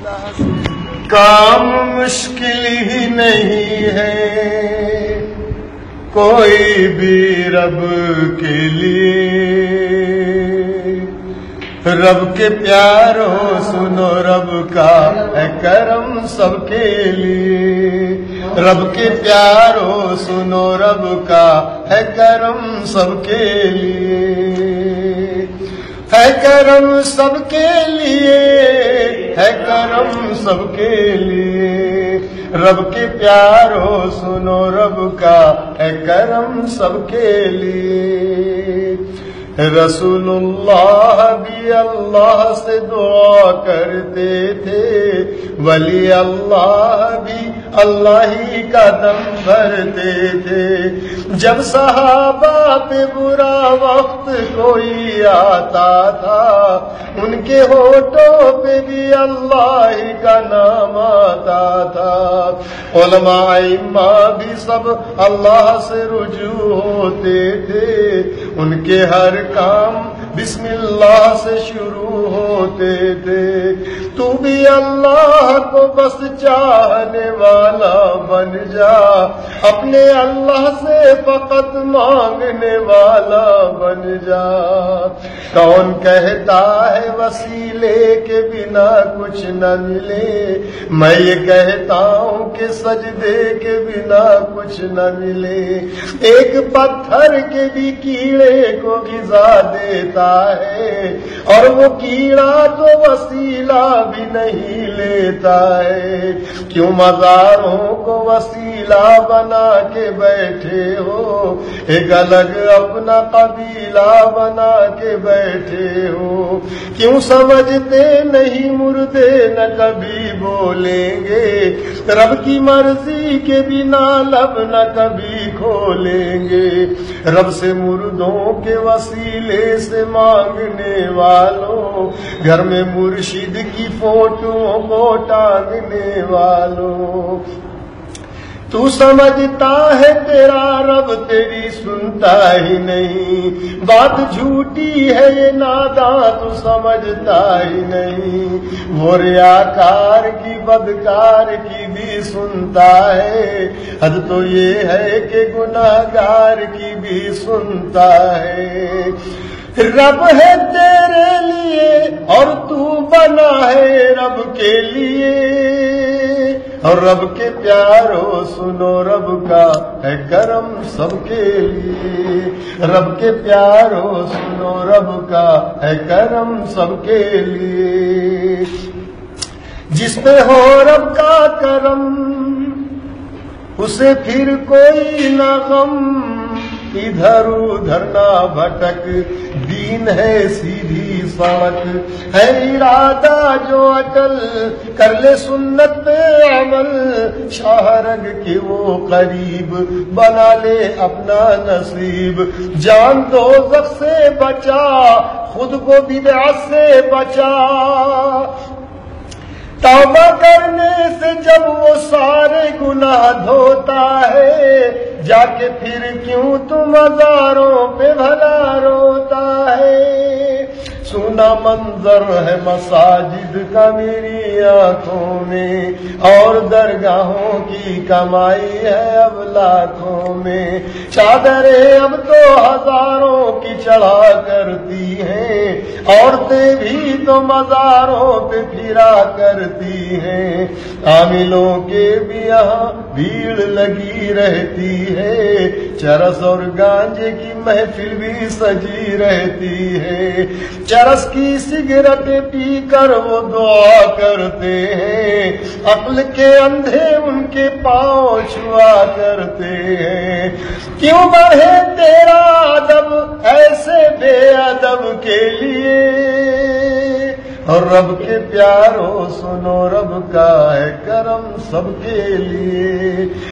کام مشکل ہی نہیں ہے کوئی بھی رب کے لیے، رب کے پیارو سنو رب کا ہے کرم سب کے لیے، رب کے پیارو سنو رب کا ہے کرم سب کے لیے، ہے کرم سب کے لیے، ہے کرم سب کے لیے، رب کے پیارو سنو رب کا ہے کرم سب کے لیے۔ رسول اللہ بھی اللہ سے دعا کرتے تھے، ولی اللہ بھی اللہ ہی کا دم بھرتے تھے، جب صحابہ پہ برا وقت کوئی آتا تھا ان کے ہونٹوں پہ بھی اللہ ہی کا نام آتا تھا، علماء ائمہ بھی سب اللہ سے رجوع ہوتے تھے، ان کے ہر کام بسم اللہ سے شروع ہوتے تھے، تو بھی اللہ کو بس چاہنے والا بن جا، اپنے اللہ سے فقط مانگنے والا بن جا۔ کون کہتا ہے وسیلے کے بنا کچھ نہ ملے، میں یہ کہتا ہوں کہ سجدے کے بنا کچھ نہ ملے، ایک پتھر کے بھی کیڑے کو غذا دیتا ہے اور وہ کیڑا تو وسیلہ بھی نہیں لیتا ہے، کیوں مزاروں کو وسیلہ بنا کے بیٹھے ہو، ایک الگ اپنا قبیلہ بنا کے بیٹھے ہو، کیوں سمجھتے نہیں مردے نہ کبھی بولیں گے، رب کی مرضی کے بنا لب نہ کبھی کھولیں گے، رب سے مردوں کے وسیلے سے مانگنے والوں، گھر میں مرشد کی فوٹو کو ٹانگنے والوں، تو سمجھتا ہے تیرا رب تیری سنتا ہی نہیں، بات جھوٹی ہے یہ ناداں تو سمجھتا ہی نہیں، وہ ریاکار کی بدکار کی بھی سنتا ہے، حد تو یہ ہے کہ گناہگار کی بھی سنتا ہے، رب ہے تیرے لیے اور تو بنا ہے رب کے لیے، اور رب کے پیارو سنو رب کا ہے کرم سب کے لیے، رب کے پیارو سنو رب کا ہے کرم سب کے لیے، جس پہ ہو رب کا کرم اسے پھر کوئی نہ غم، ادھر ادھر نہ بھٹک، دین ہے سیدھی سڑک، ہے ارادہ جو اٹل کر لے سنت پہ عمل، شاہ رگ کے وہ قریب بنا لے اپنا نصیب، جان دوزخ سے بچا خود کو بدعت سے بچا، توبہ کرنے سے جب وہ سارے گناہ دھوتا ہے، جا کے پھر کیوں تو مزاروں پہ بھلا روتا ہے، سونا منظر ہے مساجد کا میری آنکھوں میں، اور درگاہوں کی کمائی ہے اب لاکھوں میں، چادریں اب تو ہزاروں کی چڑھا کرتی ہیں، عورتیں بھی تو مزاروں پہ پھرا کرتی ہیں، عاملوں کے بھی یہاں بھیڑ لگی رہتی ہے، چرس اور گانجے کی محفل بھی سجی رہتی ہے، چرس کی سگریٹ پی کر وہ دعا کرتے ہیں، عقل کے اندھے ان کے پاؤں چھوا کرتے ہیں، کیوں بڑھے تیرا ادب ایسے بے ادب کے لیے، اور رب کے پیارو سنو رب کا ہے کرم سب کے لیے۔